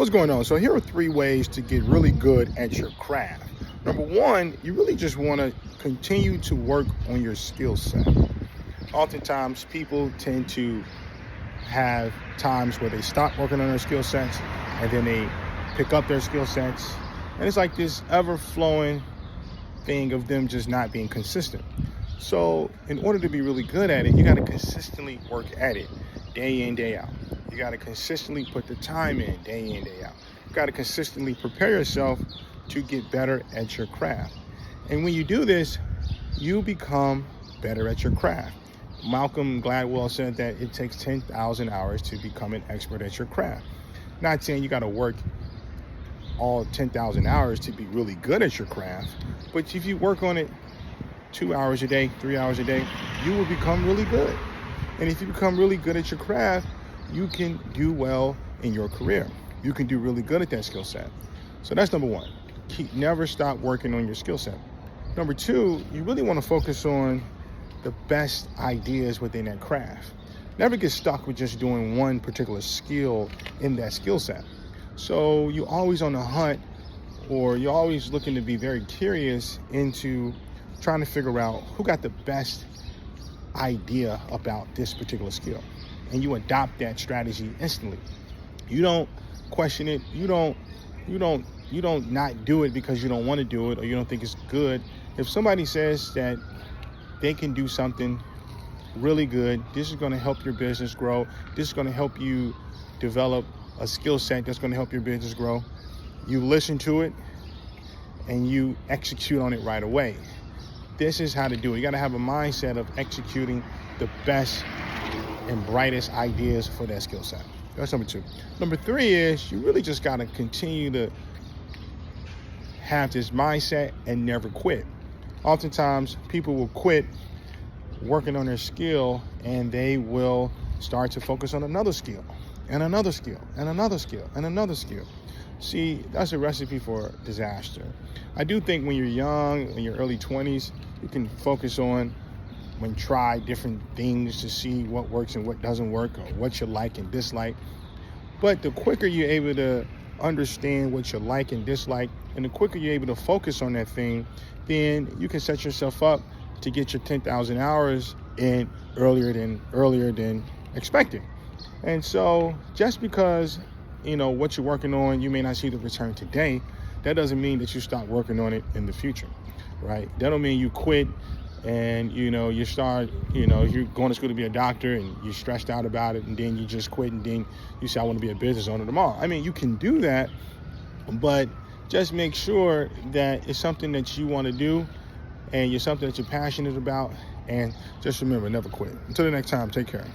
What's going on? So here are 3 ways to get really good at your craft. Number 1, you really just want to continue to work on your skill set. Oftentimes people tend to have times where they stop working on their skill sets and then they pick up their skill sets. And it's like this ever-flowing thing of them just not being consistent. So in order to be really good at it, you got to consistently work at it day in, day out. You got to consistently put the time in day in, day out. You got to consistently prepare yourself to get better at your craft. And when you do this, you become better at your craft. Malcolm Gladwell said that it takes 10,000 hours to become an expert at your craft. Not saying you got to work all 10,000 hours to be really good at your craft, but if you work on it 2 hours a day, 3 hours a day, you will become really good. And if you become really good at your craft, you can do well in your career. You can do really good at that skill set. So that's number 1. Never stop working on your skill set. Number 2, you really want to focus on the best ideas within that craft. Never get stuck with just doing one particular skill in that skill set. So you're always on the hunt, or you're always looking to be very curious into trying to figure out who got the best idea about this particular skill, and you adopt that strategy instantly. You don't question it. You don't not do it because you don't want to do it or you don't think it's good. If somebody says that they can do something really good, this is going to help your business grow, this is going to help you develop a skill set that's going to help your business grow, you listen to it and you execute on it right away. This is how to do it. You got to have a mindset of executing the best and brightest ideas for that skill set. That's number 2. Number 3 is you really just got to continue to have this mindset and never quit. Oftentimes people will quit working on their skill and they will start to focus on another skill and another skill and another skill and another skill. See, that's a recipe for disaster. I do think when you're young, in your early 20s, you can focus on and try different things to see what works and what doesn't work, or what you like and dislike. But the quicker you're able to understand what you like and dislike, and the quicker you're able to focus on that thing, then you can set yourself up to get your 10,000 hours in earlier than expected. And so just because what you're working on, you may not see the return today, that doesn't mean that you stop working on it in the future, right? That don't mean you quit and you start, you're going to school to be a doctor and you're stressed out about it and then you just quit and then you say, I want to be a business owner tomorrow. I mean, you can do that, but just make sure that it's something that you want to do and you're something that you're passionate about. And just remember, never quit. Until the next time, take care.